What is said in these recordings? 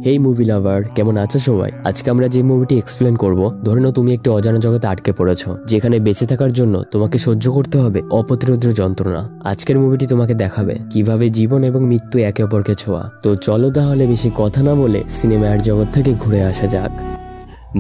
হেই movie lover, কেমন আছো সবাই? আজকে আমরা যে মুভিটি এক্সপ্লেন করব, ধরে নাও তুমি একটি অজানা জগতে আটকে পড়েছো, যেখানে বেঁচে থাকার জন্য তোমাকে সহ্য করতে হবে অপ্রতিরোধ্য যন্ত্রণা। আজকের মুভিটি তোমাকে দেখাবে কিভাবে জীবন এবং মৃত্যু একে অপরকে ছোঁয়া। তো চলো তাহলে বেশি কথা না বলে সিনেমার জগৎ থেকে ঘুরে আসা যাক।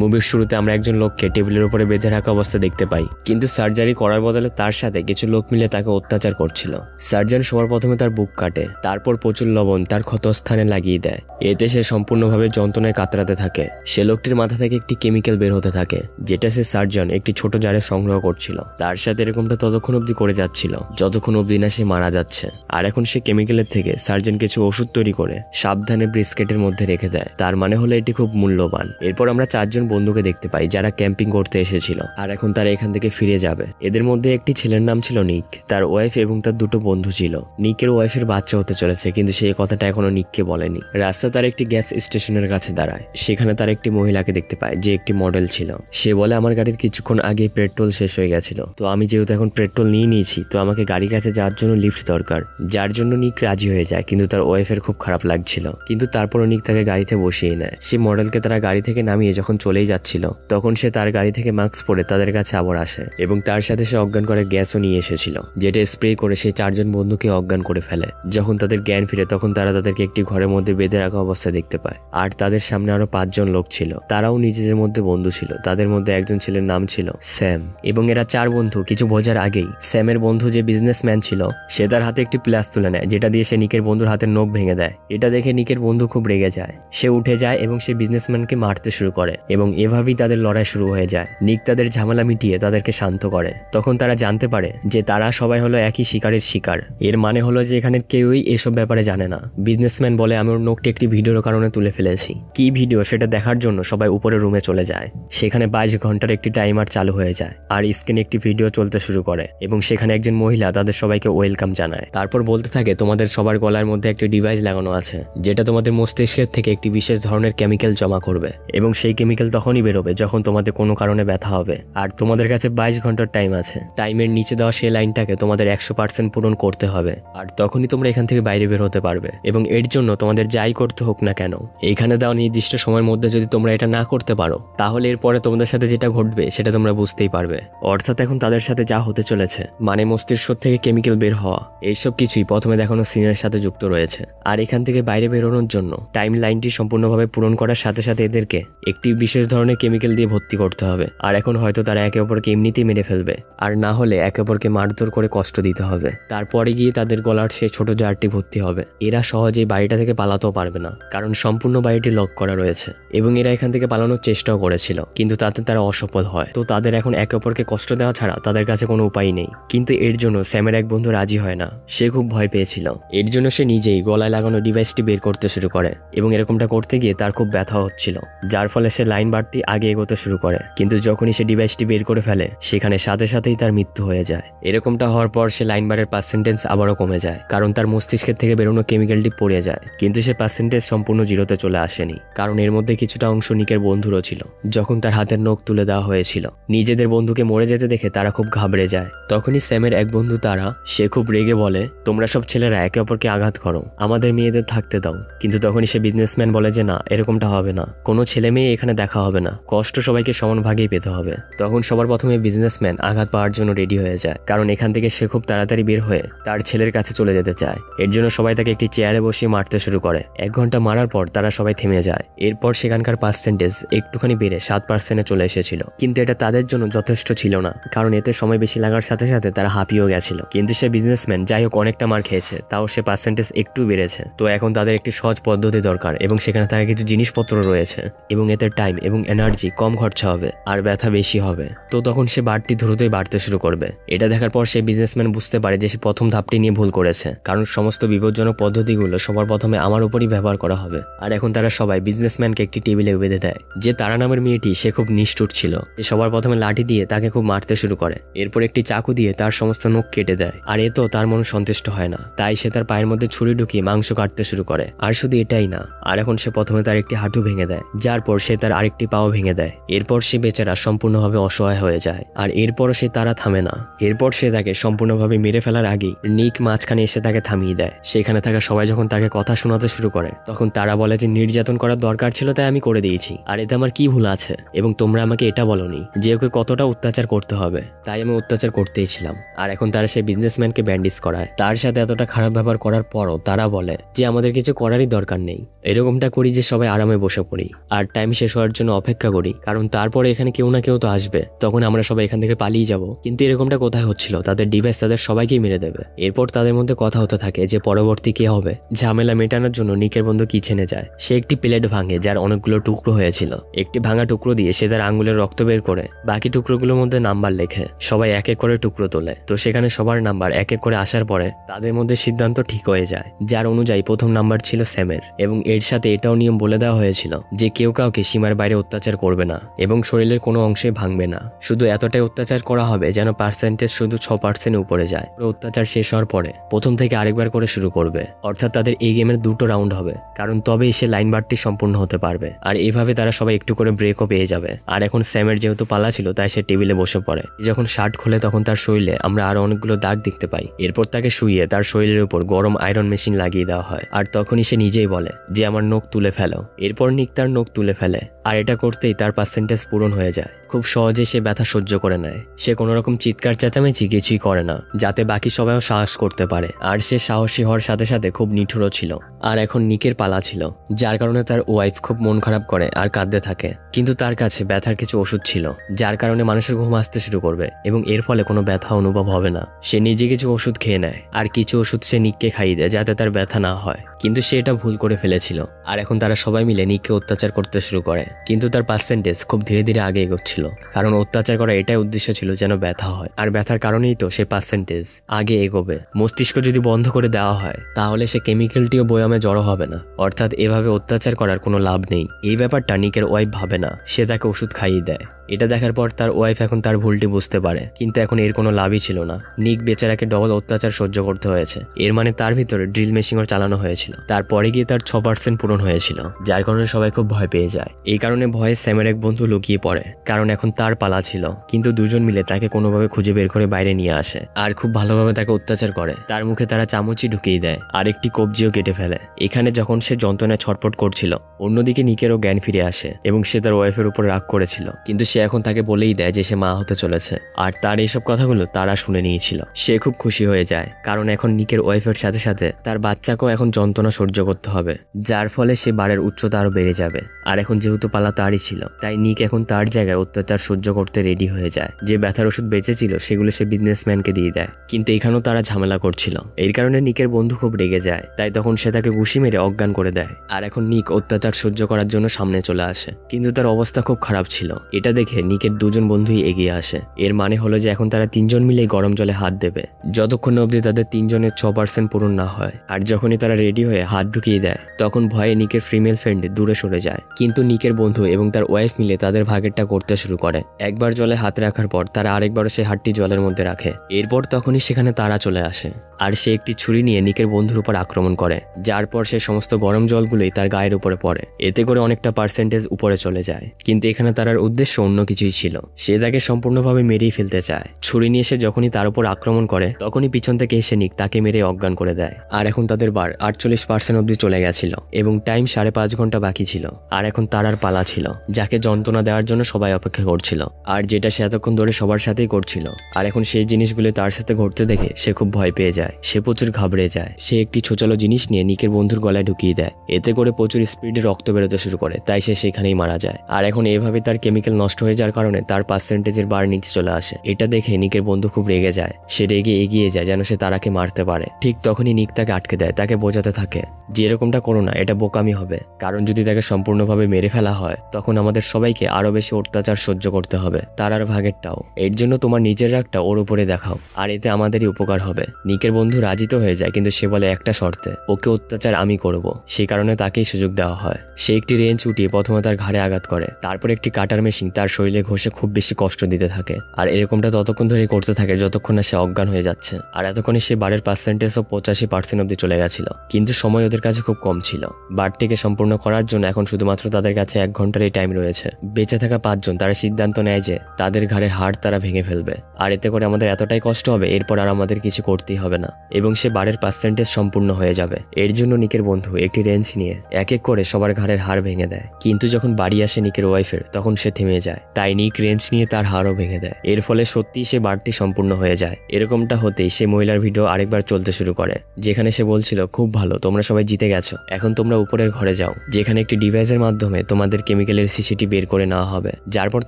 মুভির শুরুতে আমরা একজন লোককে টেবিলের উপরে বেঁধে রাখা অবস্থা দেখতে পাই, কিন্তু সার্জারি করার বদলে তার সাথে কিছু লোক মিলে তাকে অত্যাচার করছিল। সার্জন সবার প্রথমে তার বুক কাটে, তারপর প্রচুর লবণ তার ক্ষতস্থানে লাগিয়ে দেয়। এতে সে সম্পূর্ণভাবে যন্ত্রণায় কাতরাতে থাকে। সে লোকটির মাথা থেকে একটি কেমিক্যাল বের হতে থাকে, যেটা সে সার্জন একটি ছোট জারে সংগ্রহ করছিল। তার সাথে এরকমটা ততক্ষণ অবধি করে যাচ্ছিল যতক্ষণ অবধি না সে মারা যাচ্ছে। আর এখন সে কেমিক্যালের থেকে সার্জন কিছু ওষুধ তৈরি করে সাবধানে ব্রিস্কেটের মধ্যে রেখে দেয়। তার মানে হলো এটি খুব মূল্যবান। এরপর আমরা চারজন বন্ধুকে দেখতে পাই যারা ক্যাম্পিং করতে এসেছিল, আর এখন তারা এখান থেকে ফিরে যাবে। এদের মধ্যে একটি ছেলের নাম ছিল নিক, তার ওয়াইফ এবং তার দুটো বন্ধু ছিল। নিকের ওয়াইফের বাচ্চা হতে চলেছে, কিন্তু সেই কথাটা এখনো নিককে বলেনি। রাস্তা তার একটি গ্যাস স্টেশনের কাছে দাঁড়ায়। সেখানে তার একটি মহিলাকে দেখতে পায় যে একটি মডেল ছিল। সে বলে, আমার গাড়ির কিছুক্ষণ আগে পেট্রোল শেষ হয়ে গেছিল, তো আমি যেহেতু এখন পেট্রোল নিয়ে নিয়েছি, তো আমাকে গাড়ির কাছে যাওয়ার জন্য লিফট দরকার। যার জন্য নিক রাজি হয়ে যায়, কিন্তু তার ওয়াইফের খুব খারাপ লাগছিল। কিন্তু তারপরও নিক তাকে গাড়িতে বসিয়ে নেয়। সে মডেলকে তারা গাড়ি থেকে নামিয়ে যখন চলেই যাচ্ছিল, তখন সে তার গাড়ি থেকে মাস্ক পরে তাদের কাছে আবার আসে এবং তার সাথে সে অজ্ঞান করার গ্যাসও নিয়ে এসেছিল, যেটা স্প্রে করে সেই চারজন বন্ধুকে অজ্ঞান করে ফেলে। যখন তাদের জ্ঞান ফিরে, তখন তারা তাদেরকে একটি ঘরের মধ্যে বেঁধে রাখা অবস্থায় দেখতে পায়। আর তাদের সামনে আরো 5 জন লোক ছিল, তারাও নিজেদের মধ্যে বন্ধু ছিল। তাদের মধ্যে একজন ছেলের নাম ছিল স্যাম, এবং এরা 4 বন্ধু কিছু বোঝার আগেই স্যামের বন্ধু যে বিজনেসম্যান ছিল, সে তার হাতে একটি প্লাস তুলে নেয়, যেটা দিয়ে সে নিকের বন্ধুর হাতের নখ ভেঙে দেয়। এটা দেখে নিকের বন্ধু খুব রেগে যায়। সে উঠে যায় এবং সে বিজনেসম্যানকে মারতে শুরু করে, এবং এভাবেই তাদের লড়াই শুরু হয়ে যায়। নিক তাদের ঝামেলা মিটিয়ে তাদেরকে শান্ত করে। তখন তারা জানতে পারে যে তারা সবাই হলো একই শিকারের শিকার। এর মানে হলো যে এখানে কেউই এসব ব্যাপারে জানে না। বিজনেসম্যান বলে, আমি ওর নখটি একটি ভিডিওর কারণে তুলে ফেলেছি। কি ভিডিও সেটা দেখার জন্য সবাই উপরের রুমে চলে যায়। সেখানে 22 ঘন্টার একটি টাইমার চালু হয়ে যায়, আর স্ক্রিনে একটি ভিডিও চলতে শুরু করে, এবং সেখানে একজন মহিলা তাদের সবাইকে ওয়েলকাম জানায়। তারপর বলতে থাকে, তোমাদের সবার গলার মধ্যে একটি ডিভাইস লাগানো আছে, যেটা তোমাদের মস্তিষ্কের থেকে একটি বিশেষ ধরনের কেমিক্যাল জমা করবে, এবং সেই কেমিক্যাল তখনই বেরোবে যখন তোমাদের কোনো কারণে ব্যথা হবে। আর তোমাদের কাছে 22 ঘন্টার টাইম আছে। টাইমের নিচে দেওয়া সেই লাইনটাকে তোমাদের 100% পূরণ করতে হবে, আর তখনই তোমরা এখান থেকে বাইরে বের হতে পারবে। এবং এর জন্য তোমাদের যাই করতে হোক না কেন, এইখানে দেওয়া নির্দিষ্ট সময়ের মধ্যে যদি তোমরা এটা না করতে পারো, তাহলে এরপরে তোমাদের সাথে যেটা ঘটবে সেটা তোমরা বুঝতেই পারবে। অর্থাৎ এখন তাদের সাথে যা হতে চলেছে, মানে মস্তিষ্ক থেকে কেমিক্যাল বের হওয়া, এইসব কিছুই প্রথমে দেখানো সিনের সাথে যুক্ত রয়েছে। আর এখান থেকে বাইরে বেরোনোর জন্য টাইম লাইনটি সম্পূর্ণভাবে পূরণ করার সাথে সাথে এদেরকে একটি বিশেষ ধরনের কেমিক্যাল দিয়ে ভর্তি করতে হবে। আর এখন হয়তো তারা একে অপরকে এমনিতেই মেরে ফেলবে, আর না হলে একে অপরকে মারধর করে কষ্ট দিতে হবে। তারপরে গিয়ে তাদের গলার সেই ছোট জারটি ভর্তি হবে। এরা সহজেই বাড়িটা থেকে পালাতেও পারবে না, কারণ সম্পূর্ণ বাড়িটি লক করা রয়েছে। এবং এরা এখান থেকে পালানোর চেষ্টাও করেছিল, কিন্তু তাতে তারা অসফল হয়। তো তাদের এখন একে অপরকে কষ্ট দেওয়া ছাড়া তাদের কাছে কোনো উপায় নেই। কিন্তু এর জন্য স্যামের এক বন্ধু রাজি হয় না। সে খুব ভয় পেয়েছিল। এর জন্য সে নিজেই গলায় লাগানো ডিভাইসটি বের করতে শুরু করে, এবং এরকমটা করতে গিয়ে তার খুব ব্যথা হচ্ছিল, যার ফলে সে লাইন বাড়তি আগে এগোতে শুরু করে। কিন্তু যখনই সে ডিভাইসটি বের করে ফেলে, সেখানে সাথে সাথেই তার মৃত্যু হয়ে যায়। এরকমটা হওয়ার পর সে লাইন বারের পার্সেন্টেজ আবারও কমে যায়, কারণ তার মস্তিষ্কের থেকে বেরোনো কেমিক্যালটি পড়ে যায়। কিন্তু সে পার্সেন্টেজ সম্পূর্ণ জিরোতে চলে আসেনি, কারণ এর মধ্যে কিছুটা অংশ নিকের বন্ধুরও ছিল। যখন তার হাতের নখ তুলে দেওয়া হয়েছিল, নিজেদের বন্ধুকে মরে যেতে দেখে তারা খুব ঘাবড়ে যায়। তখনই স্যামের এক বন্ধু তারা, সে খুব রেগে বলে, তোমরা সব ছেলেরা একে অপরকে আঘাত করো, আমাদের মেয়েদের থাকতে দাও। কিন্তু তখনই সে বিজনেসম্যান বলে যে না, এরকমটা হবে না, কোনো ছেলে মেয়ে এখানে দেখা হবে না, কষ্ট সবাইকে সমান ভাগেই পেতে হবে। তখন সবার প্রথমে বিজনেসম্যান আঘাত পাওয়ার জন্য রেডি হয়ে যায়, কারণ এখান থেকে সে খুব তাড়াতাড়ি বের হয়ে তার ছেলের কাছে চলে যেতে চায়। এর জন্য সবাই তাকে একটি চেয়ারে বসিয়ে মারতে শুরু করে। 1 ঘন্টা মারার পর তারা সবাই থেমে যায়। এরপর সেখানকার পার্সেন্টেজ একটুখানি বেড়ে 7%-এ চলে এসেছিল, কিন্তু এটা তাদের জন্য যথেষ্ট ছিল না, কারণ এতে সময় বেশি লাগার সাথে সাথে তারা হাঁপিয়েও গেছিল। কিন্তু সে বিজনেসম্যান যাই হোক অনেকটা মার খেয়েছে, তাও সে পার্সেন্টেজ একটু বেড়েছে। তো এখন তাদের একটি সহজ পদ্ধতি দরকার, এবং সেখানে তার কিছু জিনিসপত্র রয়েছে, এবং এতে টাইম এবং এনার্জি কম খরচা হবে আর ব্যথা বেশি হবে। তো তখন সে বাড়তি দ্রুতই বাড়তে শুরু করবে। এটা দেখার পর সে বিজনেসম্যান বুঝতে পারে যে সে প্রথম ধাপটি নিয়ে ভুল করেছে, কারণ সমস্ত বিপজ্জনক পদ্ধতিগুলো সবার প্রথমে আমার উপরই ব্যবহার করা হবে। আর এখন তারা সবাই বিজনেসম্যানকে একটি টেবিলে বেঁধে দেয়। যে তারা নামের মেয়েটি, সে খুব নিষ্ঠুর ছিল। সে সবার প্রথমে লাঠি দিয়ে তাকে খুব মারতে শুরু করে, এরপর একটি চাকু দিয়ে তার সমস্ত নখ কেটে দেয়। আর এতো তার মন সন্তুষ্ট হয় না, তাই সে তার পায়ের মধ্যে ছুরি ঢুকিয়ে মাংস কাটতে শুরু করে। আর শুধু এটাই না, আর এখন সে প্রথমে তার একটি হাঁটু ভেঙে দেয়, যার পর সে তার একটি পাও ভেঙে দেয়। এরপর সে বেচারা সম্পূর্ণভাবে অসহায় হয়ে যায়। আর এরপরও সে তারা থামে না। এরপর সে তাকে সম্পূর্ণভাবে মেরে ফেলার আগেই নিক মাঝখানে এসে তাকে থামিয়ে দেয়। সেখানে থাকা সবাই যখন তাকে কথা শোনাতে শুরু করে তখন তারা বলে যে নির্যাতন করার দরকার ছিল তাই আমি করে দিয়েছি, আর এতে আমার কি ভুল আছে, এবং তোমরা আমাকে এটা বলনি যে ওকে কতটা অত্যাচার করতে হবে, তাই আমি অত্যাচার করতেই ছিলাম। আর এখন তারা সেই বিজনেসম্যানকে ব্যান্ডেজ করায়। তার সাথে এতটা খারাপ ব্যবহার করার পরও তারা বলে যে আমাদের কিছু করারই দরকার নেই, এরকমটা করি যে সবাই আরামে বসে পড়ি আর টাইম শেষ হওয়ার জন্য অপেক্ষা করি, কারণ তারপরে এখানে কেউ না কেউ তো আসবে, তখন আমরা সবাই এখান থেকে পালিয়ে যাব। কিন্তু এরকমটা কোথায় হচ্ছিল, তাদের ডিভাইস তাদের সবাইকেই মেরে দেবে। এরপর তাদের মধ্যে কথা হতে থাকে যে পরবর্তী কে হবে। ঝামেলা মেটানোর জন্য নিকের বন্ধু কিচেনে যায়। সে একটি প্লেট ভাঙে যার অনেকগুলো টুকরো হয়েছিল। একটি ভাঙা টুকরো দিয়ে সে তার আঙ্গুলের রক্ত বের করে বাকি টুকরোগুলোর মধ্যে নাম্বার লেখে। সবাই এক এক করে টুকরো তোলে। তো সেখানে সবার নাম্বার এক এক করে আসার পরে তাদের মধ্যে সিদ্ধান্ত ঠিক হয়ে যায়, যার অনুযায়ী প্রথম নাম্বার ছিল স্যামের। এবং এর সাথে এটাও নিয়ম বলে দেওয়া হয়েছিল যে কেউ কাউকে সীমার বাইরে অত্যাচার করবে না এবং শরীরের কোনো অংশে ভাঙবে না। শুধু এতটাই অত্যাচার করা হবে যেন পার্সেন্টেজ শুধু 6% উপরে যায়। অত্যাচার শেষ হওয়ার পরে প্রথম থেকে আরেকবার করে শুরু করবে, অর্থাৎ তাদের এই গেমের 2টো রাউন্ড হবে, কারণ তবেই সে লাইন বাড়তি সম্পূর্ণ হতে পারবে। আর এভাবে তারা সবাই একটু করে ব্রেকও পেয়ে যাবে। আর এখন স্যামের যেহেতু পালা ছিল তাই সে টেবিলে বসে পড়ে। যখন শার্ট খোলে তখন তার শরীরে আমরা আরো অনেকগুলো দাগ দেখতে পাই। এরপর তাকে শুইয়ে তার শরীরের উপর গরম আয়রন মেশিন লাগিয়ে দেওয়া হয়। আর তখনই সে নিজেই বলে যে আমার নখ তুলে ফেলো। এরপর নিক তার নখ তুলে ফেলে, আর এটা করতেই তার পার্সেন্টেজ পূরণ হয়ে যায়। খুব সহজে সে ব্যথা সহ্য করে নেয়। সে কোনো রকম চিৎকার চেঁচামেচি কিছুই করে না, যাতে বাকি সবাইও সাহস করতে পারে। আর সে সাহসী হওয়ার সাথে সাথে খুব নিঠুরও ছিল। আর এখন নিকের পালা ছিল, যার কারণে তার ওয়াইফ খুব মন খারাপ করে আর কাঁদতে থাকে। কিন্তু তার কাছে ব্যথার কিছু ওষুধ ছিল, যার কারণে মানুষের ঘুম আসতে শুরু করবে এবং এর ফলে কোনো ব্যথা অনুভব হবে না। সে নিজে কিছু ওষুধ খেয়ে নেয়, আর কিছু ওষুধ সে নিককে খাইয়ে দেয় যাতে তার ব্যথা না হয়। কিন্তু সে এটা ভুল করে ফেলেছিল। আর এখন তারা সবাই মিলে নিককে অত্যাচার করতে শুরু করে। কিন্তু তার পার্সেন্টেজ খুব ধীরে ধীরে আগে এগোচ্ছিল, কারণ অত্যাচার করা এটাই উদ্দেশ্য ছিল যেন ব্যথা হয়। আর ব্যথার কারণেই তো সে পার্সেন্টেজ আগে এগোবে। মস্তিষ্ক যদি বন্ধ করে দেওয়া হয় তাহলে সে কেমিক্যালটিও বয়ামে জড়ো হবে না, অর্থাৎ এভাবে অত্যাচার করার কোনো লাভ নেই। এই ব্যাপারটা নিকের ওয়াইফ ভাবে না। সে তাকে ওষুধ খাইয়ে দেয়। এটা দেখার পর তার ওয়াইফ এখন তার ভুলটি বুঝতে পারে, কিন্তু এখন এর কোনো লাভই ছিল না। নিক বেচারাকে ডবল অত্যাচার সহ্য করতে হয়েছে। এর মানে তার ভিতরে ড্রিল মেশিনও চালানো হয়েছিল। তারপরে গিয়ে তার 6% পূরণ হয়েছিল, যার কারণে সবাই খুব ভয় পেয়ে যায়। এই কারণে ভয়ে স্যামের এক বন্ধু লুকিয়ে পড়ে, কারণ এখন তার পালা ছিল। কিন্তু দুজন মিলে তাকে কোনোভাবে খুঁজে বের করে বাইরে নিয়ে আসে আর খুব ভালোভাবে তাকে অত্যাচার করে। তার মুখে তারা চামচি ঢুকিয়ে দেয় আর একটি কবজিও কেটে ফেলে। এখানে যখন সে যন্ত্রণায় ছটফট করছিল, অন্যদিকে নিকেরও জ্ঞান ফিরে আসে এবং সে তার ওয়াইফের উপর রাগ করেছিল। কিন্তু সে এখন তাকে বলেই দেয় যে সে মা হতে চলেছে। আর তার এইসব কথাগুলো তারা শুনে নিয়েছিল। সে খুব খুশি হয়ে যায়, কারণ এখন নিকের ওয়াইফের সাথে সাথে তার বাচ্চাকেও এখন যন্ত্রণা সহ্য করতে হবে, যার ফলে সে বারের উচ্চতা আরো বেড়ে যাবে। আর এখন যেহেতু পালা তারই ছিল, তাই নিক এখন তার জায়গায় অত্যাচার সহ্য করতে রেডি হয়ে যায়। যে ব্যথার ওষুধ বেঁচে ছিল সেগুলো সে বিজনেসম্যানকে দিয়ে দেয়। কিন্তু এখানেও তারা ঝামেলা করছিল। এর কারণে নিকের বন্ধু খুব রেগে যায়, তাই তখন সে তাকে ঘুষি মেরে অজ্ঞান করে দেয়। আর এখন নিক অত্যাচার সহ্য করার জন্য সামনে চলে আসে, কিন্তু তার অবস্থা খুব খারাপ ছিল। এটা দেখে নিকের দুজন বন্ধুই এগিয়ে আসে। এর মানে হলো যে এখন তারা তিনজন মিলে গরম জলে হাত দেবে, যতক্ষণ অবধি তাদের তিনজনের 6% পূরণ না হয়। আর যখনই তারা রেডি হয়ে হাত ঢুকিয়ে দেয় তখন ভয়ে নিকের ফিমেল ফ্রেন্ড দূরে সরে যায়। কিন্তু নিকের বন্ধু এবং তার ওয়াইফ মিলে তাদের ভাগেরটা করতে শুরু করে। একবার জলে হাত রাখার পর তারা আরেকবারও সেই হাতটি জলের মধ্যে রাখে। এরপর তখনই সেখানে তারা চলে আসে, আর সে একটি ছুরি নিয়ে নিকের বন্ধুর উপর আক্রমণ করে, যার পর সে সমস্ত গরম জলগুলোই তার গায়ের উপরে পড়ে। এতে করে অনেকটা পার্সেন্টেজ উপরে চলে যায়। কিন্তু এখানে তার উদ্দেশ্য অন্য কিছুই ছিল। সে তাকে সম্পূর্ণভাবে মেরেই ফেলতে চায়। ছুরি নিয়ে সে যখনই তার উপর আক্রমণ করে তখনই পিছন থেকে এসে নিক তাকে মেরে অজ্ঞান করে দেয়। আর এখন তাদের বার 48% অবধি চলে গেছিল এবং টাইম 5.5 ঘন্টা বাকি ছিল। আর এখন তারার পালা ছিল, যাকে যন্ত্রণা দেওয়ার জন্য সবাই অপেক্ষা করছিল, আর যেটা সে এতক্ষণ ধরে সবার সাথেই করছিল। আর এখন সেই জিনিসগুলো তার সাথে ঘটতে দেখে সে খুব ভয় পেয়ে যায়। সে প্রচুর ঘাবড়ে যায়। সে একটি ছোচালো জিনিস নিয়ে নিকের বন্ধুর গলায় ঢুকিয়ে দেয়। এতে করে প্রচুর স্পিডে রক্ত বেরোতে শুরু করে, তাই সে সেখানেই মারা যায়। আর এখন এভাবে তার কেমিক্যাল নষ্ট হয়ে যাওয়ার কারণে তার পার্সেন্টেজের বার নিচে চলে আসে। এটা দেখে নিকের বন্ধু খুব রেগে যায়। সে রেগে এগিয়ে যায় যেন সে তারাকে মারতে পারে। ঠিক তখনই নিক তাকে আটকে দেয়, তাকে বোঝাতে থাকে যে এরকমটা করো না, এটা বোকামি হবে। কারণ যদি তাকে সম্পূর্ণভাবে মেরে ফেলা হয় তখন আমাদের সবাইকে আরো বেশি অত্যাচার সহ্য করতে হবে, তার আর ভাগেরটাও। এর জন্য তোমার নিজের রাগটা ওর উপরে দেখাও, আর এতে আমাদেরই উপকার হবে। নিকের বন্ধু রাজি তো হয়ে যায়, কিন্তু সে বলে একটা শর্তে, ওকে অত্যাচার আমি করব। সেই কারণে তাকেই সুযোগ দেওয়া হয়। সে একটি রেঞ্চ উঠিয়ে প্রথমে তার ঘাড়ে আঘাত করে, তারপর একটি কাটার মেশিন তার তার শরীরে ঘষে খুব বেশি কষ্ট দিতে থাকে। আর এরকমটা ততক্ষণ ধরে করতে থাকে যতক্ষণ না সে অজ্ঞান হয়ে যাচ্ছে। আর এতক্ষণে সে বারের পার্সেন্টেজও 85% অব্দি চলে গেছিল, কিন্তু সময় ওদের কাছে খুব কম ছিল। বারটিকে সম্পূর্ণ করার জন্য এখন শুধুমাত্র তাদের কাছে 1 ঘন্টারই টাইম রয়েছে। বেঁচে থাকা 5 জন তারা সিদ্ধান্ত নেয় যে তাদের ঘাড়ের হাড় তারা ভেঙে ফেলবে, আর এতে করে আমাদের এতটাই কষ্ট হবে এরপর আর আমাদের কিছু করতেই হবে না এবং সে বারের পার্সেন্টেজ সম্পূর্ণ হয়ে যাবে। এর জন্য নিকের বন্ধু একটি রেঞ্চ নিয়ে এক এক করে সবার ঘাড়ের হাড় ভেঙে দেয়, কিন্তু যখন বাড়ি আসে নিকের ওয়াইফের তখন সে থেমে যায়। তাই নিক রেঞ্চ নিয়ে তার হাড়ও ভেঙে দেয়। এর ফলে সত্যিই সে বারটি সম্পূর্ণ হয়ে যায়। এরকমটা হতেই সে মহিলার ভিডিও আরেকবার চলতে শুরু করে, যেখানে সে বলছিল, খুব ভালো, তোমরা সবাই জিতে গেছো, এখন তোমরা উপরের ঘরে যাও, যেখানে একটি ডিভাইসের মাধ্যমে তোমাদের কেমিক্যালের সিসিটি বের করে নেওয়া হবে, যার পর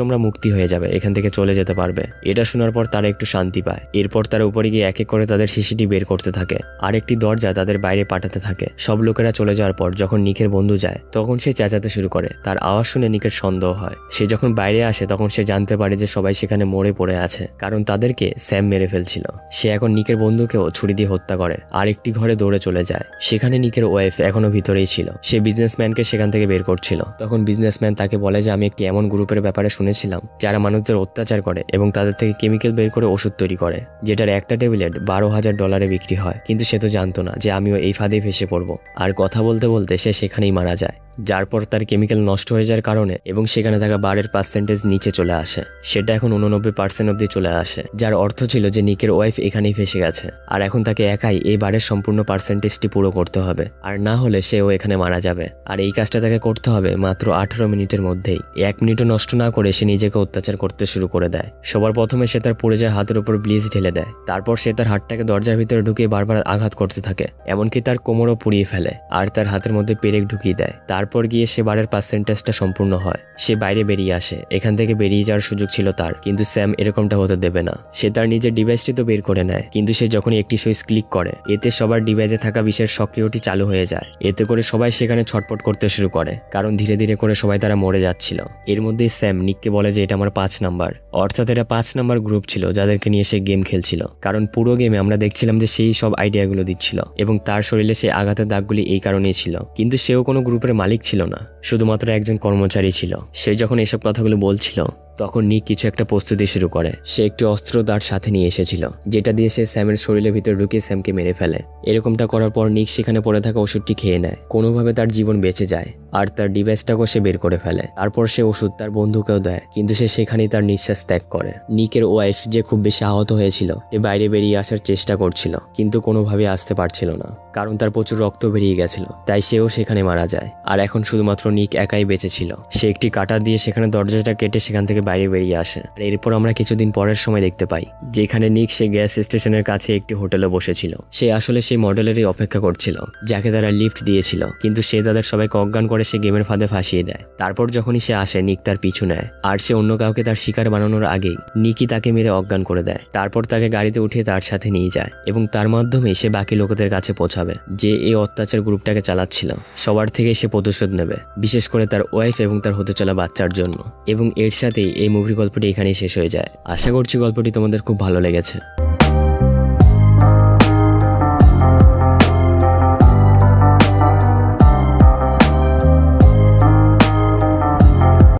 তোমরা মুক্তি হয়ে যাবে, এখান থেকে চলে যেতে পারবে। এটা শোনার পর তারা একটু শান্তি পায়। এরপর তারা উপরে গিয়ে এক এক করে তাদের সিসিটি বের করতে থাকে আর একটি দরজা তাদের বাইরে পাঠাতে থাকে। সব লোকেরা চলে যাওয়ার পর যখন নিকের বন্ধু যায় তখন সে চেঁচাতে শুরু করে। তার আওয়াজ শুনে নিকের সন্দেহ হয়। সে যখন বাইরে আসে তখন সে জানতে পারে যে সবাই সেখানে মরে পড়ে আছে, কারণ তাদেরকে স্যাম মেরে ফেলছিল। সে এখন নিকের বন্ধুকেও ছুরি দিয়ে হত্যা করে আর একটি ঘরে দৌড়ে চলে যায়। সেখানে নিকের ওয়াইফ এখনো ভিতরেই ছিল। সে বিজনেসম্যানকে সেখান থেকে বের করছিল। তখন বিজনেসম্যান তাকে বলে যে আমি একটি এমন গ্রুপের ব্যাপারে শুনেছিলাম যারা মানুষদের অত্যাচার করে এবং তাদের থেকে কেমিক্যাল বের করে ওষুধ তৈরি করে, যেটার একটা ট্যাবলেট $12,000 বিক্রি হয়। কিন্তু সে তো জানতো না যে আমিও এই ফাঁদে ফেসে পড়বো। আর কথা বলতে বলতে সে সেখানেই মারা যায়, যার পর তার কেমিক্যাল নষ্ট হয়ে যাওয়ার কারণে এবং সেখানে থাকা বারের পার্সেন্টেজ নিচে চলে আসে। সেটা এখন 89% অব্দি চলে আসে, যার অর্থ ছিল যে নিকের ওয়াইফ এখানেই ফেসে গেছে আর এখন তাকে একাই এই বারের সম্পূর্ণ পার্সেন্টেজটি পুরো করতে হবে, আর না হলে সেও এখানে মারা যাবে। আর এই কাজটা তাকে করতে হবে মাত্র 18 মিনিটের মধ্যেই। 1 মিনিটও নষ্ট না করে সে নিজেকে অত্যাচার করতে শুরু করে দেয়। সবার প্রথমে সে তার পড়ে যায় হাতের উপর ব্লিচ ঢেলে দেয়। তারপর সে তার হাতটাকে দরজার ভিতরে ঢুকিয়ে বারবার আঘাত করতে থাকে, এমনকি তার কোমরও পুড়িয়ে ফেলে আর তার হাতের মধ্যে পেরেক ঢুকিয়ে দেয়। তারপর গিয়ে সে বারের পার্সেন্টেজটা সম্পূর্ণ হয়। সে বাইরে বেরিয়ে আসে। এখান থেকে বেরিয়ে যাওয়ার সুযোগ ছিল তার, কিন্তু স্যাম এরকমটা হতে দেবে না। সে তার নিজের ডিভাইসটি তো বের করে নেয়, কিন্তু সে যখনই একটি সুইচ ক্লিক করে এতে সবার ডিভাইসে থাকা বিষের সক্রিয়টি চালু হয়ে যায়। এতে করে সবাই সেখানে ছটপট করতে শুরু করে, কারণ ধীরে ধীরে করে সবাই তারা মরে যাচ্ছিল। এর মধ্যেই স্যাম নিককে বলে যে এটা আমার 5 নাম্বার, অর্থাৎ এটা 5 নাম্বার গ্রুপ ছিল যাদেরকে নিয়ে সে গেম খেলছিল। কারণ পুরো গেমে আমরা দেখছিলাম যে সেই সব আইডিয়াগুলো দিচ্ছিল এবং তার শরীরে সে আঘাতের দাগগুলি এই কারণেই ছিল। কিন্তু সেও কোনো গ্রুপের মালিক ছিল না, শুধুমাত্র একজন কর্মচারী ছিল। সে যখন এসব কথাগুলো বলছিল তখন নিক কিছু একটা প্রস্তুতি শুরু করে। সে একটি অস্ত্র তার সাথে নিয়ে এসেছিল, যেটা দিয়ে সে স্যামের শরীরের ভিতরে ঢুকিয়ে স্যামকে মেরে ফেলে। এরকমটা করার পর নিক সেখানে পড়ে থাকা ওষুধটি খেয়ে নেয়। কোনোভাবে তার জীবন বেঁচে যায় আর তার ডিভাইসটাকেও সে বের করে ফেলে। তারপর সে ওষুধ তার বন্ধুকেও দেয়, কিন্তু সে সেখানেই তার নিঃশ্বাস ত্যাগ করে। নিকের ওয়াইফ যে খুব বেশি আহত হয়েছিল সে বাইরে বেরিয়ে আসার চেষ্টা করছিল, কিন্তু কোনোভাবে আসতে পারছিল না, কারণ তার প্রচুর রক্ত বেরিয়ে গেছিল। তাই সেও সেখানে মারা যায়। আর এখন শুধুমাত্র নিক একাই বেঁচে ছিল। সে একটি কাঁটা দিয়ে সেখানে দরজাটা কেটে সেখান থেকে বাইরে বেরিয়ে আসে। আর এরপর আমরা কিছুদিন পরের সময় দেখতে পাই যেখানে নিক সে গ্যাস স্টেশনের কাছে একটি হোটেলে বসেছিল। সে আসলে সেই মডেলেরই অপেক্ষা করছিল যাকে তারা লিফট দিয়েছিল, কিন্তু সে তাদের সবাইকে অজ্ঞান করে সে গেমের ফাঁদে ফাঁসিয়ে দেয়। তারপর যখনই সে আসে নিক তার পিছু নেয় আর সে অন্য কাউকে তার শিকার বানানোর আগেই নিকি তাকে মেরে অজ্ঞান করে দেয়। তারপর তাকে গাড়িতে উঠিয়ে তার সাথে নিয়ে যায় এবং তার মাধ্যমে সে বাকি লোকেদের কাছে পৌঁছাবে যে এই অত্যাচার গ্রুপটাকে চালাচ্ছিল। সবার থেকে সে প্রতিশোধ নেবে, বিশেষ করে তার ওয়াইফ এবং তার হতে চলা বাচ্চার জন্য। এবং এর সাথেই এই মুভির গল্পটি এখানেই শেষ হয়ে যায়। আশা করছি গল্পটি তোমাদের খুব ভালো লেগেছে।